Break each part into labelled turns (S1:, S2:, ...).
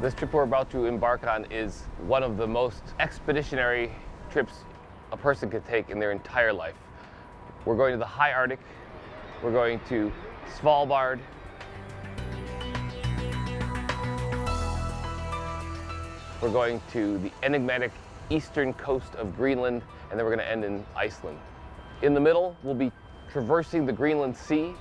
S1: This trip we're about to embark on is one of the most expeditionary trips a person could take in their entire life. We're going to the high Arctic, we're going to Svalbard, we're going to the enigmatic eastern coast of Greenland, and then we're going to end in Iceland. In the middle, we'll be traversing the Greenland Sea.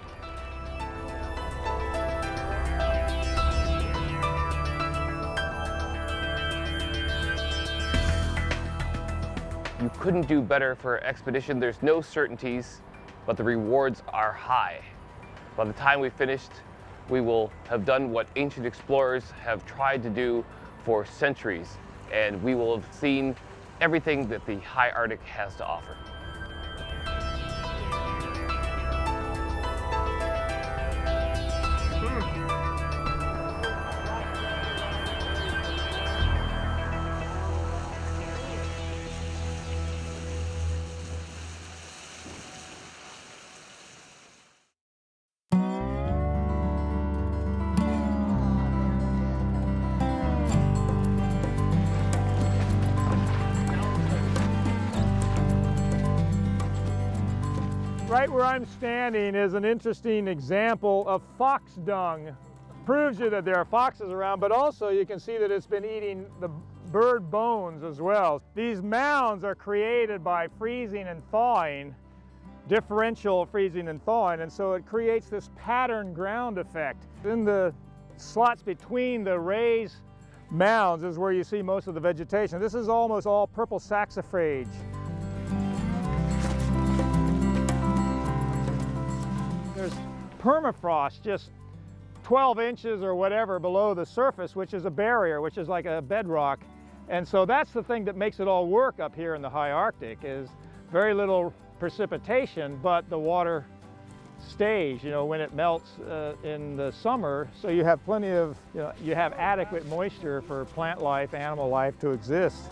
S1: You couldn't do better for an expedition. There's no certainties, but the rewards are high. By the time we finished, we will have done what ancient explorers have tried to do for centuries, and we will have seen everything that the high Arctic has to offer.
S2: Right where I'm standing is an interesting example of fox dung. Proves you that there are foxes around, but also you can see that it's been eating the bird bones as well. These mounds are created by freezing and thawing, differential freezing and thawing, and so it creates this pattern ground effect. In the slots between the raised mounds is where you see most of the vegetation. This is almost all purple saxifrage. There's permafrost just 12 inches or whatever below the surface, which is a barrier, which is like a bedrock. And so that's the thing that makes it all work up here in the high Arctic, is very little precipitation, but the water stays, when it melts in the summer. So you have plenty of, you have adequate moisture for plant life, animal life to exist.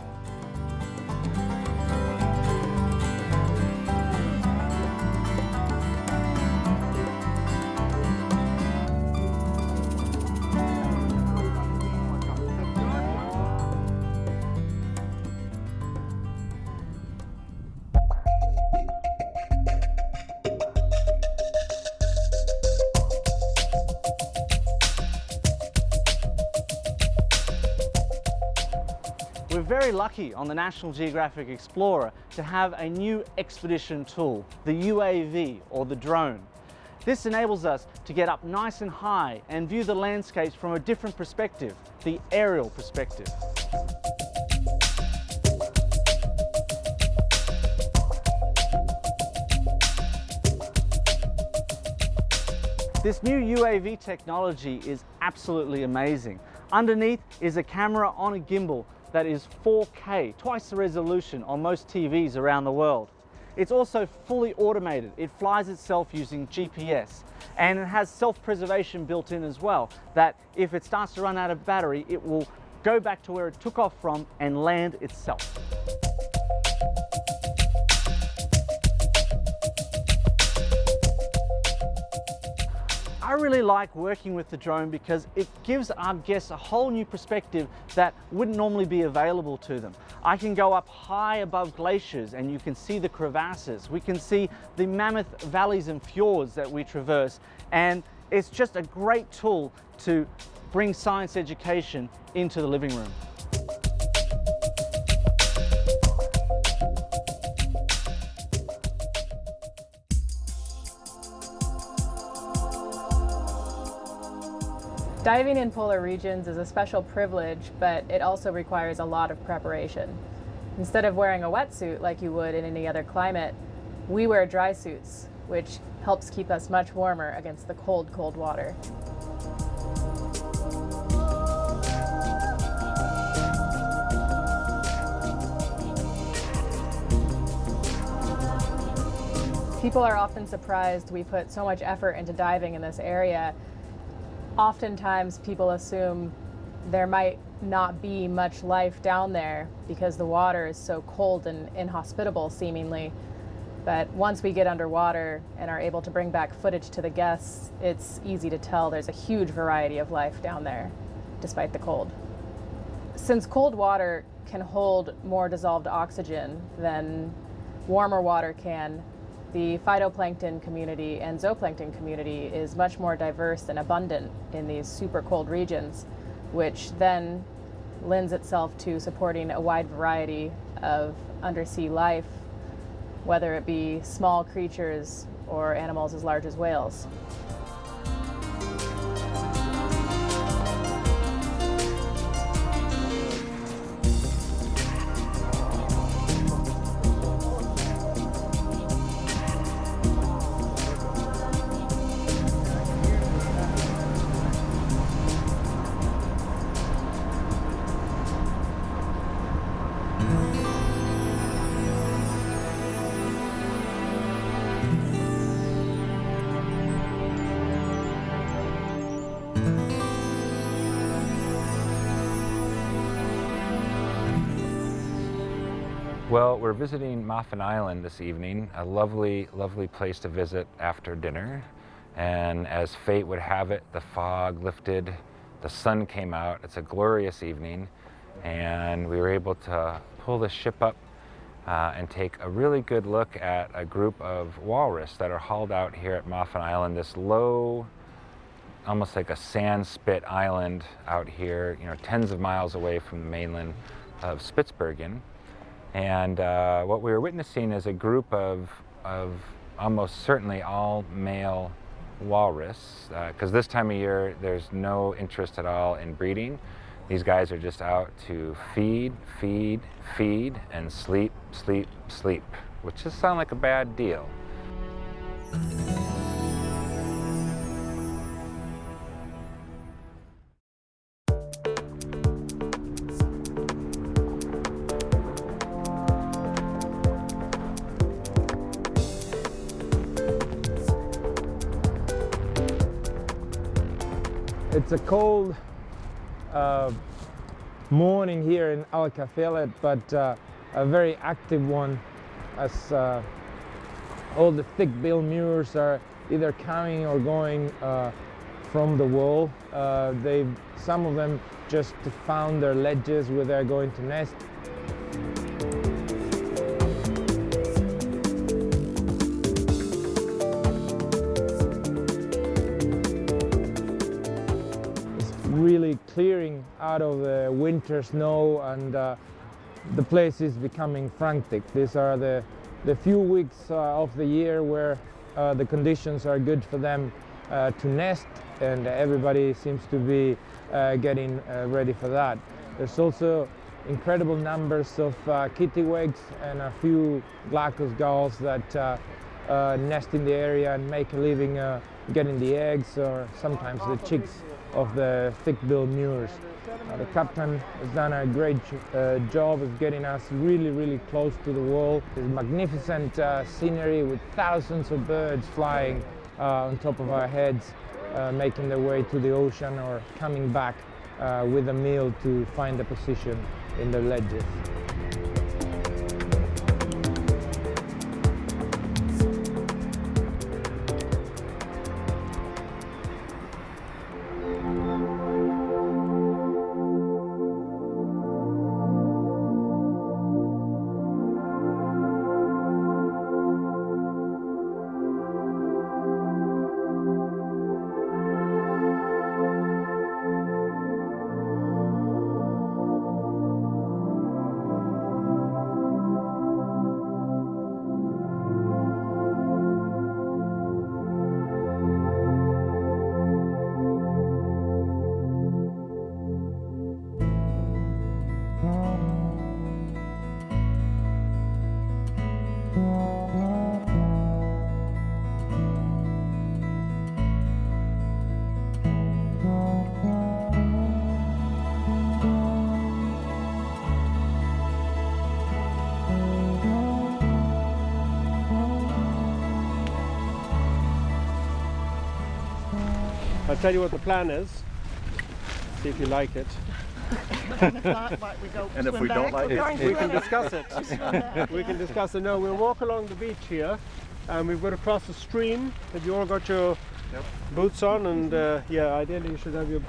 S3: We're very lucky on the National Geographic Explorer to have a new expedition tool, the UAV, or the drone. This enables us to get up nice and high and view the landscapes from a different perspective, the aerial perspective. This new UAV technology is absolutely amazing. Underneath is a camera on a gimbal that is 4K, twice the resolution on most TVs around the world. It's also fully automated. It flies itself using GPS, and it has self-preservation built in as well, that if it starts to run out of battery, it will go back to where it took off from and land itself. I really like working with the drone because it gives our guests a whole new perspective that wouldn't normally be available to them. I can go up high above glaciers and you can see the crevasses. We can see the mammoth valleys and fjords that we traverse, and it's just a great tool to bring science education into the living room.
S4: Diving in polar regions is a special privilege, but it also requires a lot of preparation. Instead of wearing a wetsuit like you would in any other climate, we wear dry suits, which helps keep us much warmer against the cold, cold water. People are often surprised we put so much effort into diving in this area. Oftentimes people assume there might not be much life down there because the water is so cold and inhospitable seemingly. But once we get underwater and are able to bring back footage to the guests, it's easy to tell there's a huge variety of life down there, despite the cold. Since cold water can hold more dissolved oxygen than warmer water can, the phytoplankton community and zooplankton community is much more diverse and abundant in these super cold regions, which then lends itself to supporting a wide variety of undersea life, whether it be small creatures or animals as large as whales.
S5: Well, we're visiting Moffin Island this evening, a lovely, lovely place to visit after dinner. And as fate would have it, the fog lifted, the sun came out. It's a glorious evening, and we were able to pull the ship up and take a really good look at a group of walrus that are hauled out here at Moffin Island, this low, almost like a sand spit island out here, you know, tens of miles away from the mainland of Spitsbergen. And what we were witnessing is a group of almost certainly all male walrus, because this time of year there's no interest at all in breeding. These guys are just out to feed, feed, feed, and sleep, sleep, sleep, which just sounds like a bad deal.
S2: It's a cold morning here in Alcafelet, but a very active one, as all the thick-billed mewers are either coming or going from the wall. Some of them just found their ledges where they're going to nest. Really clearing out of the winter snow, and the place is becoming frantic. These are the few weeks of the year where the conditions are good for them to nest, and everybody seems to be getting ready for that. There's also incredible numbers of kittiwakes and a few glaucous gulls that nest in the area and make a living getting the eggs, or sometimes the chicks of the thick-billed mewers. The captain has done a great job of getting us really, really close to the wall. It's magnificent scenery with thousands of birds flying on top of our heads, making their way to the ocean or coming back with a meal to find a position in the ledges.
S6: I'll tell you what the plan is. See if you like it.
S7: And if we don't like it,
S6: We can discuss it. We can discuss it. No, we'll walk along the beach here, and we've got to cross a stream. Have you all got your boots on? And yeah, ideally you should have your,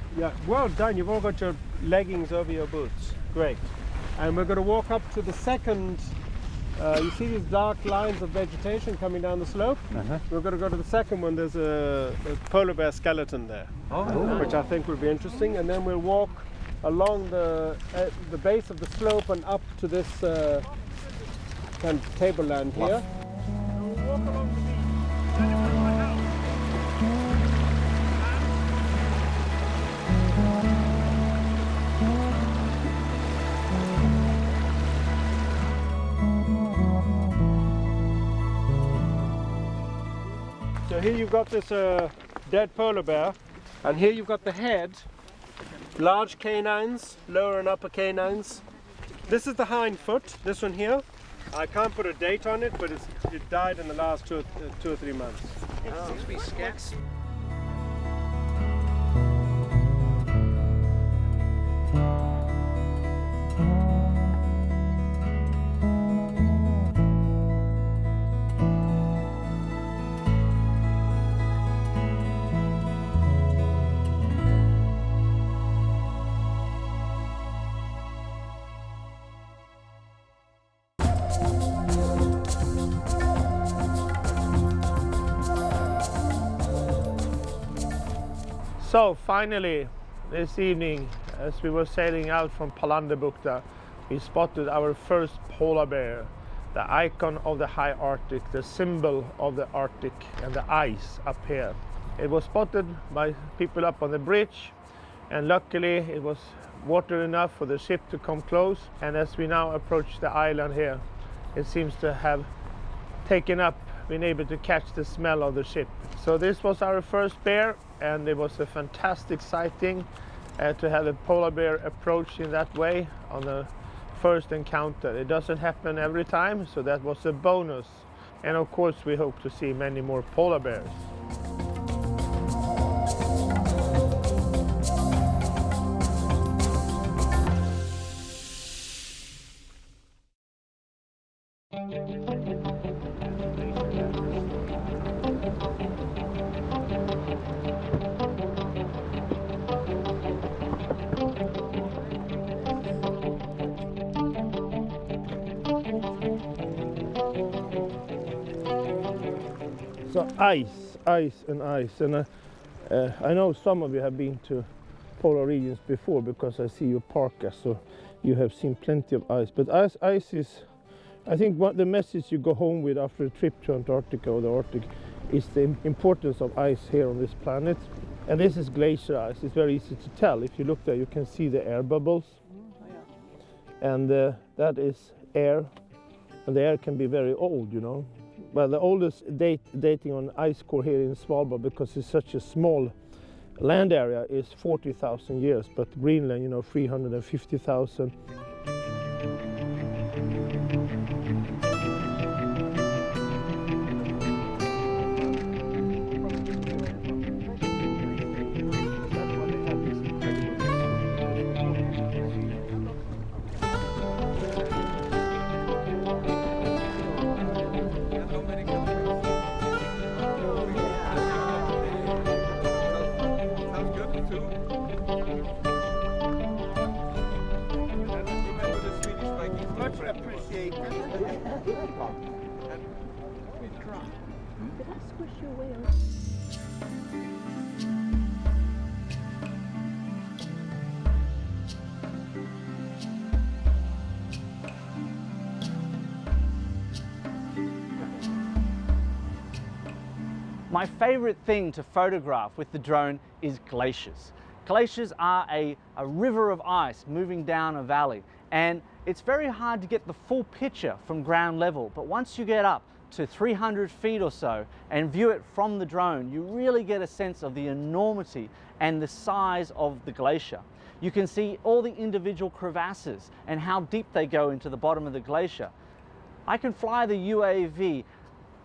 S6: well done, you've all got your leggings over your boots. Great. And we're going to walk up to the second. You see these dark lines of vegetation coming down the slope? We're going to go to the second one. There's a polar bear skeleton there, which I think will be interesting. And then we'll walk along the base of the slope and up to this kind of tableland here. We'll walk along the beach. Then in front of my house. So here you've got this dead polar bear, and here you've got the head, large canines, lower and upper canines. This is the hind foot, this one here. I can't put a date on it, but it died in the last two or three months. So finally, this evening, as we were sailing out from Palandabukta, we spotted our first polar bear, the icon of the high Arctic, the symbol of the Arctic and the ice up here. It was spotted by people up on the bridge, and luckily it was water enough for the ship to come close. And as we now approach the island here, it seems to have taken up, been able to catch the smell of the ship. So this was our first bear, and it was a fantastic sighting to have a polar bear approach in that way on the first encounter. It doesn't happen every time, so that was a bonus. And of course we hope to see many more polar bears. So ice, and I know some of you have been to polar regions before, because I see you parka, so you have seen plenty of ice. But ice is, I think, the message you go home with after a trip to Antarctica or the Arctic is the importance of ice here on this planet. And this is glacier ice. It's very easy to tell. If you look there, you can see the air bubbles. And that is air, and the air can be very old, you know. Well, the oldest dating on ice core here in Svalbard, because it's such a small land area, is 40,000 years, but Greenland, you know, 350,000.
S3: My favorite thing to photograph with the drone is glaciers. Glaciers are a river of ice moving down a valley, and it's very hard to get the full picture from ground level, but once you get up to 300 feet or so and view it from the drone, you really get a sense of the enormity and the size of the glacier. You can see all the individual crevasses and how deep they go into the bottom of the glacier. I can fly the UAV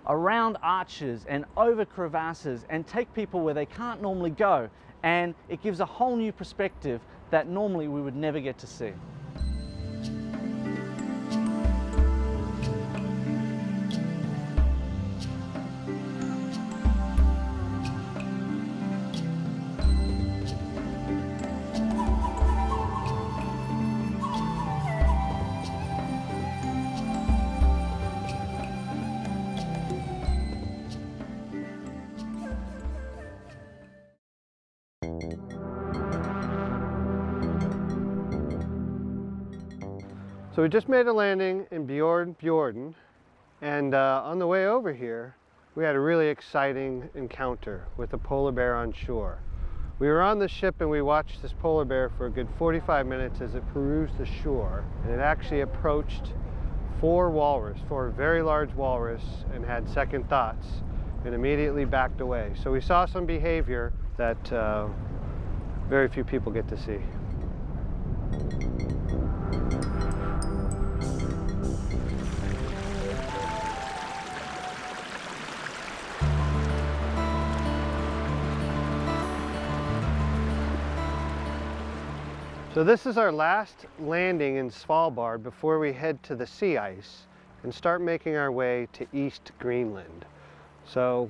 S3: around arches and over crevasses and take people where they can't normally go, and it gives a whole new perspective that normally we would never get to see.
S7: So we just made a landing in Bjorn, and on the way over here, we had a really exciting encounter with a polar bear on shore. We were on the ship and we watched this polar bear for a good 45 minutes as it perused the shore, and it actually approached four very large walrus, and had second thoughts and immediately backed away. So we saw some behavior that very few people get to see. So this is our last landing in Svalbard before we head to the sea ice and start making our way to East Greenland. So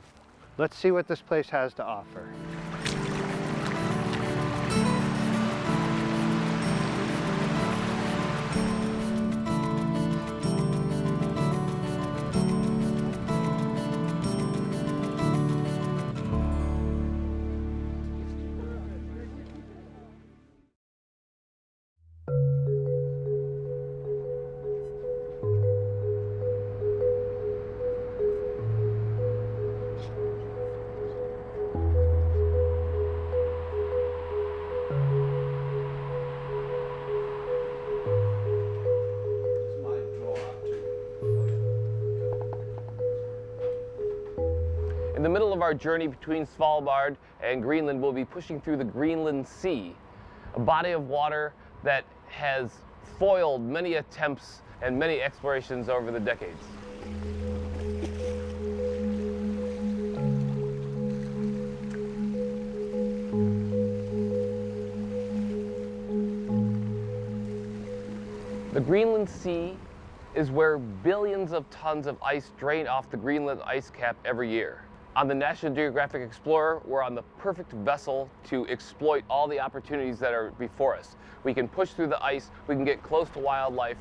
S7: let's see what this place has to offer.
S1: In the middle of our journey between Svalbard and Greenland, we'll be pushing through the Greenland Sea, a body of water that has foiled many attempts and many explorations over the decades. The Greenland Sea is where billions of tons of ice drain off the Greenland ice cap every year. On the National Geographic Explorer, we're on the perfect vessel to exploit all the opportunities that are before us. We can push through the ice, we can get close to wildlife.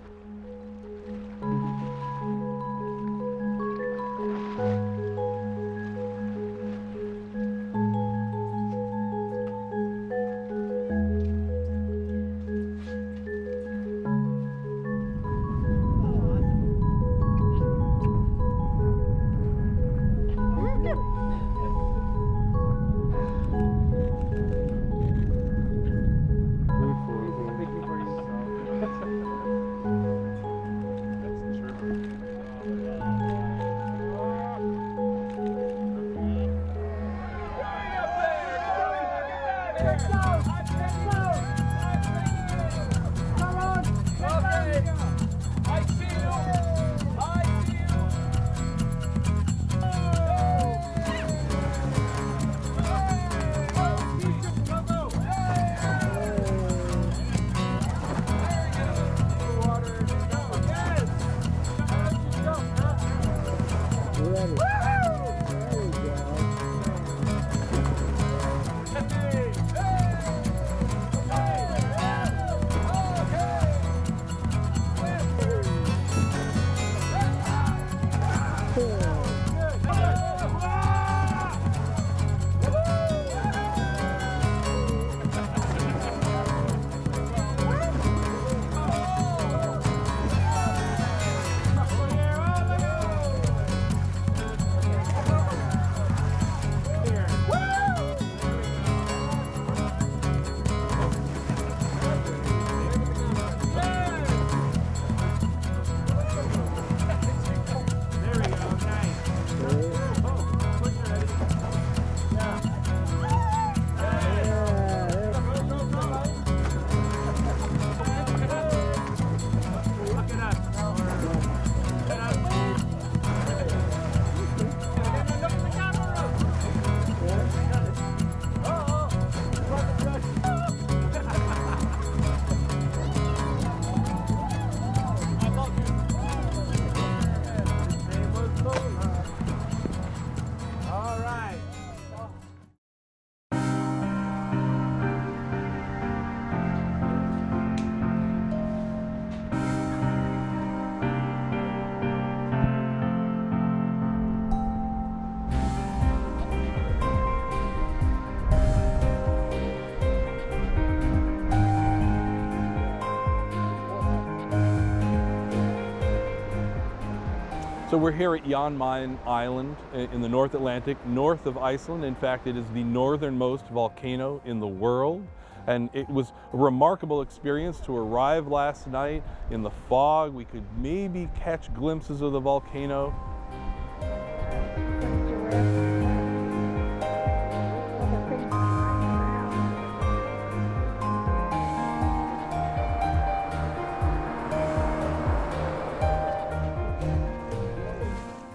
S8: we're here at Jan Mayen Island in the North Atlantic, north of Iceland. In fact, it is the northernmost volcano in the world. And it was a remarkable experience to arrive last night in the fog. We could maybe catch glimpses of the volcano.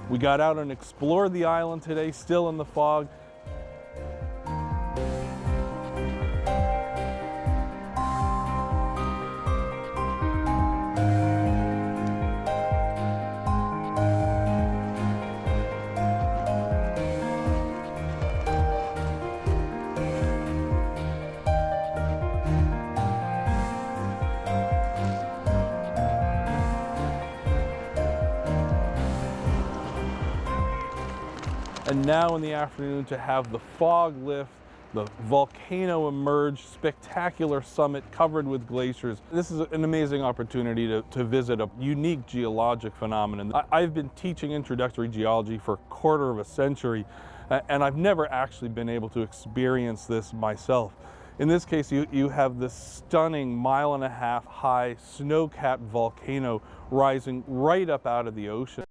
S8: We got out and explored the island today, still in the fog. And now in the afternoon to have the fog lift, the volcano emerge, spectacular summit covered with glaciers. This is an amazing opportunity to visit a unique geologic phenomenon. I've been teaching introductory geology for a quarter of a century, and I've never actually been able to experience this myself. In this case, you have this stunning 1.5 mile high snow-capped volcano rising right up out of the ocean.